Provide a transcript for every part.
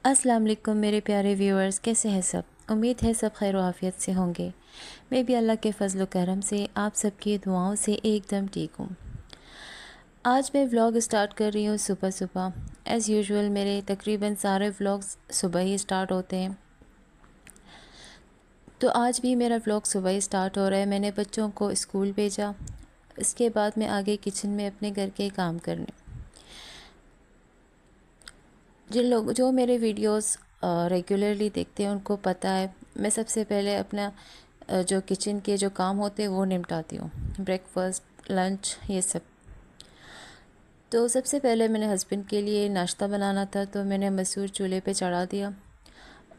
अस्सलाम वालेकुम मेरे प्यारे व्यूअर्स, कैसे हैं सब। उम्मीद है सब खैर आफियत से होंगे। मैं भी अल्लाह के फ़ज़ल व करम से आप सबकी दुआओं से एकदम ठीक हूँ। आज मैं व्लॉग स्टार्ट कर रही हूँ सुबह सुबह। एज़ यूजुअल मेरे तकरीबन सारे व्लॉग्स सुबह ही स्टार्ट होते हैं, तो आज भी मेरा व्लॉग सुबह ही स्टार्ट हो रहा है। मैंने बच्चों को स्कूल भेजा, इसके बाद मैं आगे किचन में अपने घर के काम करने। जो मेरे वीडियोस रेगुलरली देखते हैं उनको पता है, मैं सबसे पहले अपना जो किचन के जो काम होते हैं वो निपटाती हूँ। ब्रेकफास्ट, लंच, ये सब। तो सबसे पहले मैंने हस्बैंड के लिए नाश्ता बनाना था, तो मैंने मसूर चूल्हे पे चढ़ा दिया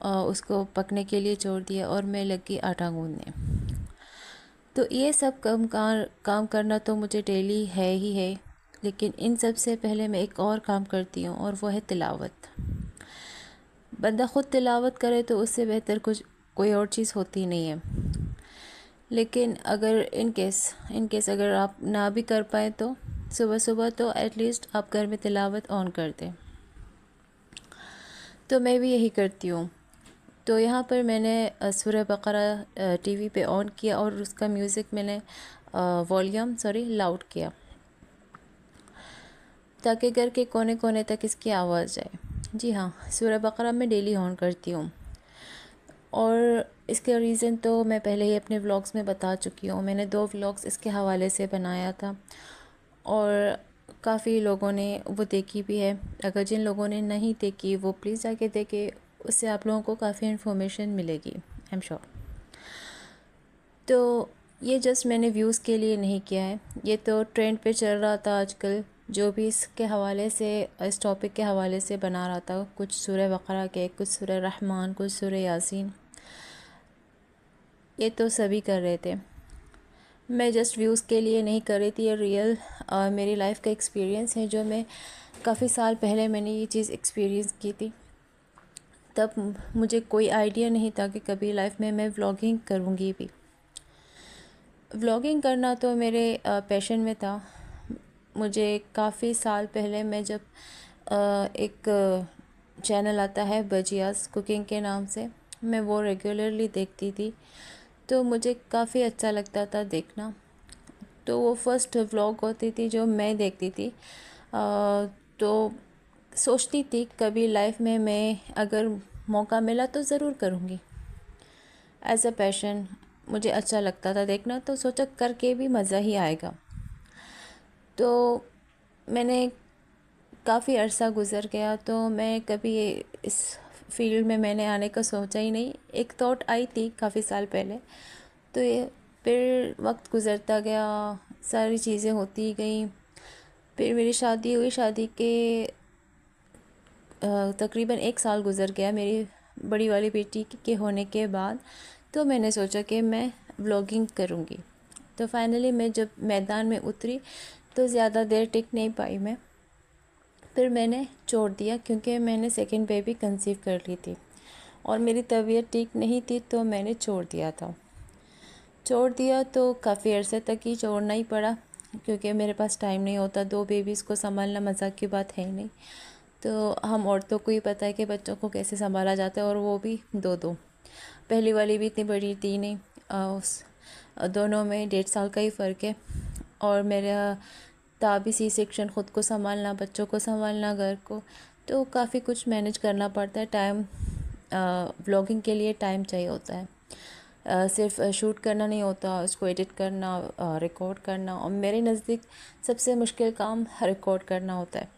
और उसको पकने के लिए छोड़ दिया और मैं लगी आटा गूँदने। तो ये सब काम करना तो मुझे डेली है ही है, लेकिन इन सब से पहले मैं एक और काम करती हूँ और वो है तिलावत। बंदा ख़ुद तिलावत करे तो उससे बेहतर कुछ कोई और चीज़ होती नहीं है। लेकिन अगर इन केस अगर आप ना भी कर पाए तो सुबह सुबह तो एटलीस्ट आप घर में तिलावत ऑन कर दें। तो मैं भी यही करती हूँ। तो यहाँ पर मैंने सूरह बकरा टीवी पे ऑन किया और उसका म्यूज़िक मैंने वॉल्यूम लाउड किया, ताकि घर के कोने कोने तक इसकी आवाज़ जाए। जी हाँ, सूरह बकरा मैं डेली ऑन करती हूँ और इसका रीज़न तो मैं पहले ही अपने व्लॉग्स में बता चुकी हूँ। मैंने 2 व्लॉग्स इसके हवाले से बनाया था और काफ़ी लोगों ने वो देखी भी है। अगर जिन लोगों ने नहीं देखी वो प्लीज़ जाके देखें, उससे आप लोगों को काफ़ी इन्फॉर्मेशन मिलेगी, आई एम श्योर। तो ये जस्ट मैंने व्यूज़ के लिए नहीं किया है, ये तो ट्रेंड पे चल रहा था आजकल। जो भी इसके हवाले से, इस टॉपिक के हवाले से बना रहा था, कुछ सूरह बकरा के, कुछ सूरह रहमान, कुछ सूरह यासीन, ये तो सभी कर रहे थे। मैं जस्ट व्यूज़ के लिए नहीं कर रही थी, ये रियल मेरी लाइफ का एक्सपीरियंस है, जो मैं काफ़ी साल पहले मैंने ये चीज़ एक्सपीरियंस की थी। तब मुझे कोई आइडिया नहीं था कि कभी लाइफ में मैं व्लॉगिंग करूँगी भी। व्लॉगिंग करना तो मेरे पैशन में था। मुझे काफ़ी साल पहले, मैं जब एक चैनल आता है बजियास कुकिंग के नाम से, मैं वो रेगुलरली देखती थी, तो मुझे काफ़ी अच्छा लगता था देखना। तो वो फर्स्ट व्लॉग होती थी जो मैं देखती थी। तो सोचती थी कभी लाइफ में मैं अगर मौका मिला तो ज़रूर करूँगी। एज़ अ पैशन मुझे अच्छा लगता था देखना, तो सोचा करके भी मज़ा ही आएगा। तो मैंने काफ़ी अरसा गुज़र गया, तो मैं कभी इस फील्ड में मैंने आने का सोचा ही नहीं। एक थॉट आई थी काफ़ी साल पहले, तो ये फिर वक्त गुज़रता गया, सारी चीज़ें होती गई। फिर मेरी शादी हुई, शादी के तकरीबन 1 साल गुज़र गया मेरी बड़ी वाली बेटी के होने के बाद। तो मैंने सोचा कि मैं व्लॉगिंग करूँगी। तो फाइनली मैं जब मैदान में उतरी तो ज़्यादा देर टिक नहीं पाई मैं, फिर मैंने छोड़ दिया, क्योंकि मैंने सेकंड बेबी कंसीव कर ली थी और मेरी तबीयत ठीक नहीं थी, तो मैंने छोड़ दिया तो काफ़ी अरसे तक ही छोड़ना ही पड़ा, क्योंकि मेरे पास टाइम नहीं होता। 2 बेबीज़ को संभालना मजाक की बात है ही नहीं। तो हम औरतों को ही पता है कि बच्चों को कैसे संभाला जाता है, और वो भी 2-2। पहली वाली भी इतनी बड़ी थी नहीं, उस दोनों में 1.5 साल का ही फ़र्क है। और मेरा था भी सी सेक्शन, ख़ुद को संभालना, बच्चों को संभालना, घर को, तो काफ़ी कुछ मैनेज करना पड़ता है। टाइम व्लॉगिंग के लिए टाइम चाहिए होता है। सिर्फ शूट करना नहीं होता, उसको एडिट करना, रिकॉर्ड करना, और मेरे नज़दीक सबसे मुश्किल काम रिकॉर्ड करना होता है।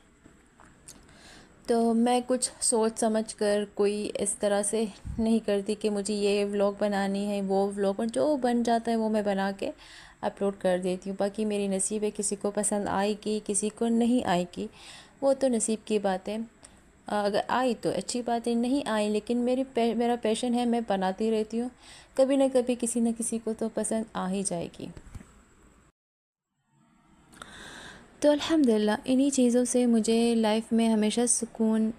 तो मैं कुछ सोच समझ कर कोई इस तरह से नहीं करती कि मुझे ये व्लॉग बनानी है, वो व्लॉग, जो बन जाता है वो मैं बना के अपलोड कर देती हूँ। बाकी मेरी नसीब है, किसी को पसंद आएगी, किसी को नहीं आएगी, वो तो नसीब की बात है। अगर आई तो अच्छी बात है, नहीं आई लेकिन मेरा पैशन है, मैं बनाती रहती हूँ। कभी ना कभी किसी न किसी को तो पसंद आ ही जाएगी। तो अल्हम्दुलिल्लाह इन्हीं चीज़ों से मुझे लाइफ में हमेशा सुकून,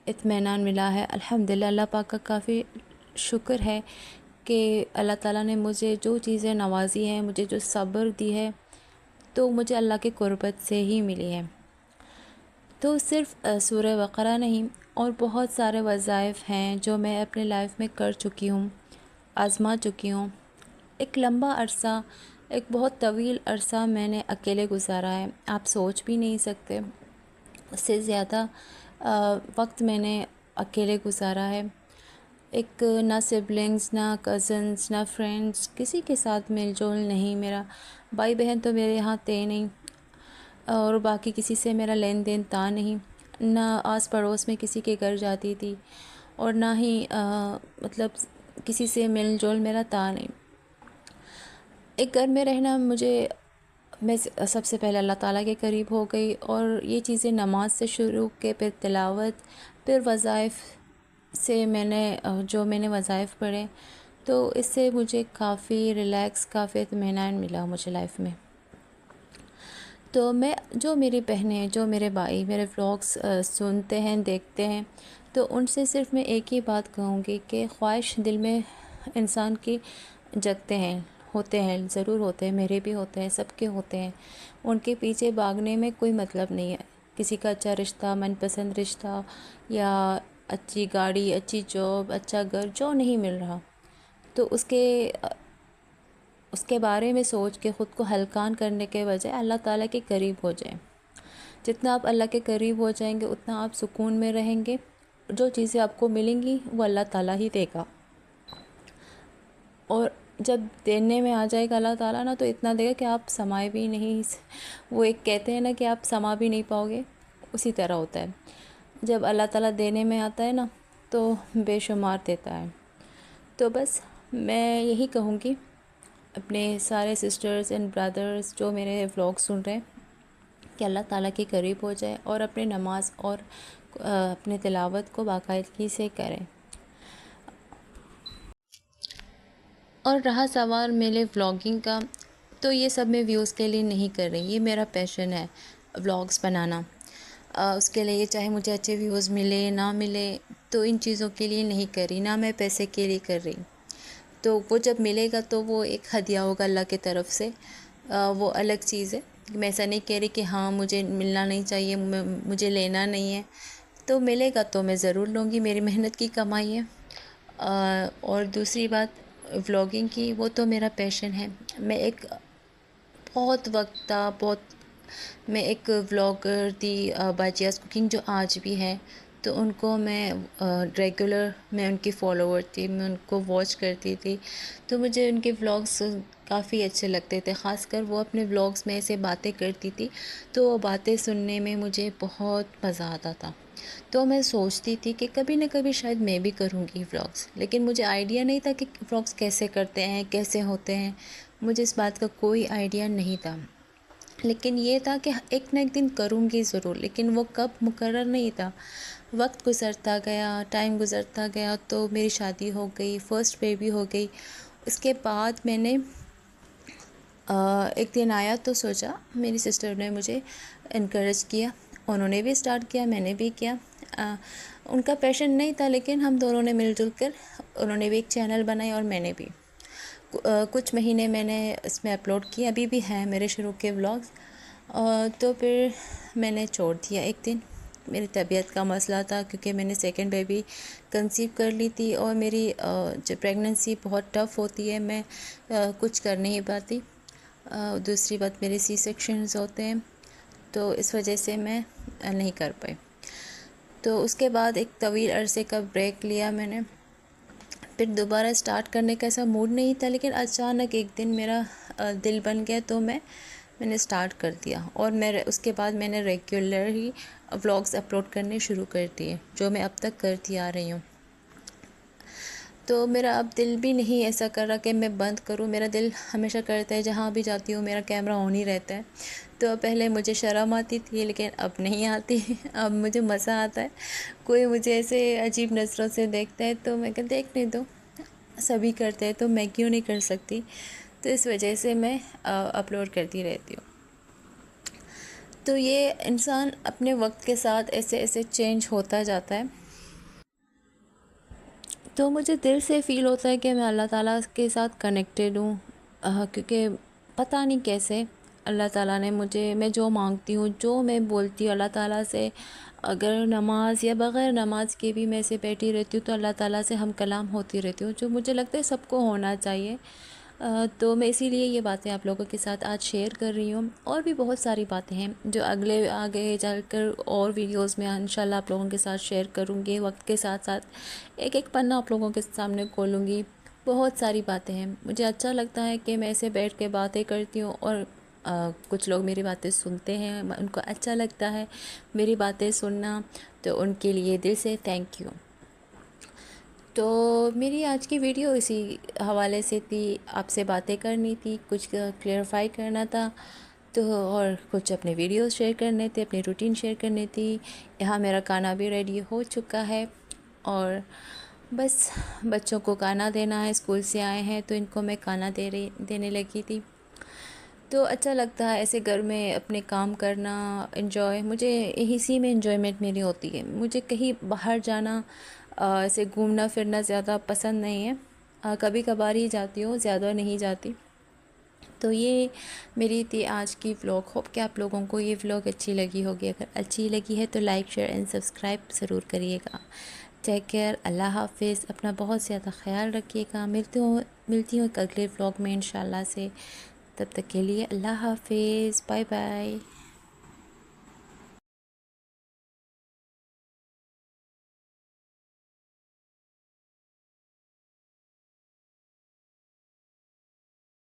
इत्मीनान मिला है। अल्हम्दुलिल्लाह अल्लाह पाक का काफ़ी शुक्र है कि अल्लाह ताला ने मुझे जो चीज़ें नवाजी हैं, मुझे जो सब्र दी है, तो मुझे अल्लाह की कुर्बत से ही मिली है। तो सिर्फ़ सूरह बकरा नहीं, और बहुत सारे वज़ाइफ हैं जो मैं अपने लाइफ में कर चुकी हूँ, आज़मा चुकी हूँ। एक लंबा अरसा, एक बहुत तवील अरसा मैंने अकेले गुजारा है। आप सोच भी नहीं सकते, उससे ज़्यादा वक्त मैंने अकेले गुजारा है। एक ना सिबलिंग्स, ना कज़न्स, ना फ्रेंड्स, किसी के साथ मेल-जोल नहीं। मेरा भाई बहन तो मेरे यहाँ थे नहीं, और बाकी किसी से मेरा लेन देन था नहीं। ना आस पड़ोस में किसी के घर जाती थी, और ना ही मतलब किसी से मेल जोल मेरा था नहीं। एक घर में रहना मैं सबसे पहले अल्लाह ताला के करीब हो गई, और ये चीज़ें नमाज से शुरू के, फिर तिलावत, फिर वज़ाइफ से जो मैंने वज़ाइफ पढ़े, तो इससे मुझे काफ़ी रिलैक्स, काफ़ी इत्मीनान मिला मुझे लाइफ में। तो जो मेरी बहनें, जो मेरे भाई मेरे व्लॉग्स सुनते हैं, देखते हैं, तो उनसे सिर्फ मैं एक ही बात कहूँगी कि ख्वाहिश दिल में इंसान की जगते हैं, होते हैं, ज़रूर होते हैं, मेरे भी होते हैं, सबके होते हैं। उनके पीछे भागने में कोई मतलब नहीं है। किसी का अच्छा रिश्ता, मनपसंद रिश्ता, या अच्छी गाड़ी, अच्छी जॉब, अच्छा घर जो नहीं मिल रहा, तो उसके बारे में सोच के ख़ुद को हलकान करने के बजाय अल्लाह ताला के करीब हो जाएं। जितना आप अल्लाह के करीब हो जाएंगे, उतना आप सुकून में रहेंगे। जो चीज़ें आपको मिलेंगी वो अल्लाह ताला ही देगा, और जब देने में आ जाएगा अल्लाह ताला ना, तो इतना देगा कि आप समाए भी नहीं। वो एक कहते हैं ना कि आप समा भी नहीं पाओगे, उसी तरह होता है। जब अल्लाह ताला देने में आता है ना, तो बेशुमार देता है। तो बस मैं यही कहूँगी अपने सारे सिस्टर्स एंड ब्रदर्स जो मेरे व्लॉग सुन रहे हैं, कि अल्लाह ताला के करीब हो जाए और अपने नमाज और अपने तिलावत को बाकायदगी से करें। और रहा सवाल मेरे व्लॉगिंग का, तो ये सब मैं व्यूज़ के लिए नहीं कर रही, ये मेरा पैशन है व्लॉग्स बनाना। उसके लिए चाहे मुझे अच्छे व्यूज़ मिले ना मिले, तो इन चीज़ों के लिए नहीं कर रही, ना मैं पैसे के लिए कर रही। तो वो जब मिलेगा तो वो एक हदिया होगा अल्लाह की तरफ से, वो अलग चीज़ है। मैं ऐसा नहीं कह रही कि हाँ मुझे मिलना नहीं चाहिए, मुझे लेना नहीं है। तो मिलेगा तो मैं ज़रूर लूँगी, मेरी मेहनत की कमाई है। और दूसरी बात व्लॉगिंग की, वो तो मेरा पैशन है। मैं एक बहुत वक्त था, मैं एक व्लॉगर थी, बाजियाज़ कुकिंग, जो आज भी है। तो उनको मैं उनकी फ़ॉलोवर थी, मैं उनको वॉच करती थी। तो मुझे उनके व्लॉग्स काफ़ी अच्छे लगते थे। ख़ासकर वो अपने व्लॉग्स में ऐसे बातें करती थी, तो वो बातें सुनने में मुझे बहुत मज़ा आता था। तो मैं सोचती थी कि कभी न कभी शायद मैं भी करूँगी व्लॉग्स, लेकिन मुझे आइडिया नहीं था कि व्लॉग्स कैसे करते हैं, कैसे होते हैं। मुझे इस बात का कोई आइडिया नहीं था, लेकिन ये था कि एक ना एक दिन करूँगी ज़रूर, लेकिन वो कब मुकर्रर नहीं था। वक्त गुज़रता गया, टाइम गुज़रता गया, तो मेरी शादी हो गई, फ़र्स्ट बेबी हो गई। उसके बाद मैंने एक दिन आया तो सोचा, मेरी सिस्टर ने मुझे इनकरेज किया, उन्होंने भी स्टार्ट किया, मैंने भी किया। उनका पैशन नहीं था, लेकिन हम दोनों ने मिलजुल कर, उन्होंने भी एक चैनल बनाई और मैंने भी। कुछ महीने मैंने इसमें अपलोड किए, अभी भी हैं मेरे शुरू के व्लॉग्स। तो फिर मैंने छोड़ दिया एक दिन। मेरी तबीयत का मसला था, क्योंकि मैंने सेकंड बेबी कंसीव कर ली थी, और मेरी जो प्रेगनेंसी बहुत टफ़ होती है, मैं कुछ कर नहीं पाती। दूसरी बात, मेरे सी सेक्शंस होते हैं, तो इस वजह से मैं नहीं कर पाई। तो उसके बाद एक तवील अरसे का ब्रेक लिया मैंने। फिर दोबारा स्टार्ट करने का ऐसा मूड नहीं था, लेकिन अचानक एक दिन मेरा दिल बन गया, तो मैंने स्टार्ट कर दिया। और उसके बाद मैंने रेगुलर ही व्लॉग्स अपलोड करने शुरू कर दिए, जो मैं अब तक करती आ रही हूँ। तो मेरा अब दिल भी नहीं ऐसा कर रहा कि मैं बंद करूँ। मेरा दिल हमेशा करता है, जहाँ भी जाती हूँ मेरा कैमरा ऑन ही रहता है। तो पहले मुझे शर्म आती थी, लेकिन अब नहीं आती। अब मुझे मज़ा आता है। कोई मुझे ऐसे अजीब नज़रों से देखता है, तो मैं कहती देखने दो, सभी करते हैं तो मैं क्यों नहीं कर सकती। तो इस वजह से मैं अपलोड करती रहती हूँ। तो ये इंसान अपने वक्त के साथ ऐसे ऐसे चेंज होता जाता है। तो मुझे दिल से फ़ील होता है कि मैं अल्लाह ताला के साथ कनेक्टेड हूँ, क्योंकि पता नहीं कैसे अल्लाह ताला ने मुझे, मैं जो मांगती हूँ, जो मैं बोलती हूँ अल्लाह ताला से, अगर नमाज या बग़ैर नमाज के भी मैं ऐसे बैठी रहती हूँ तो अल्लाह ताला से हम कलाम होती रहती हूँ, जो मुझे लगता है सबको होना चाहिए। तो मैं इसीलिए ये बातें आप लोगों के साथ आज शेयर कर रही हूँ। और भी बहुत सारी बातें हैं जो अगले आगे चलकर और वीडियोस में इंशाल्लाह आप लोगों के साथ शेयर करूँगी। वक्त के साथ साथ एक एक पन्ना आप लोगों के सामने खोलूँगी। बहुत सारी बातें हैं, मुझे अच्छा लगता है कि मैं ऐसे बैठ के बातें करती हूँ और कुछ लोग मेरी बातें सुनते हैं, उनको अच्छा लगता है मेरी बातें सुनना, तो उनके लिए दिल से थैंक यू। तो मेरी आज की वीडियो इसी हवाले से थी, आपसे बातें करनी थी, कुछ क्लियरफाई करना था, तो और कुछ अपने वीडियोस शेयर करने थे, अपनी रूटीन शेयर करनी थी। यहाँ मेरा खाना भी रेडी हो चुका है और बस बच्चों को खाना देना है, स्कूल से आए हैं तो इनको मैं खाना देने लगी थी। तो अच्छा लगता है ऐसे घर में अपने काम करना, इन्जॉय, मुझे इसी में इन्जॉयमेंट मेरी होती है। मुझे कहीं बाहर जाना, ऐसे घूमना फिरना ज़्यादा पसंद नहीं है। कभी कभार ही जाती हूँ, ज़्यादा नहीं जाती। तो ये मेरी थी आज की व्लॉग। होप कि आप लोगों को ये व्लॉग अच्छी लगी होगी। अगर अच्छी लगी है तो लाइक शेयर एंड सब्सक्राइब ज़रूर करिएगा। टेक केयर, अल्लाह हाफिज़, अपना बहुत ज़्यादा ख्याल रखिएगा। मिलती हूँ एक अगले व्लॉग में इंशाल्लाह से। तब तक के लिए अल्लाह हाफिज़, बाय बाय।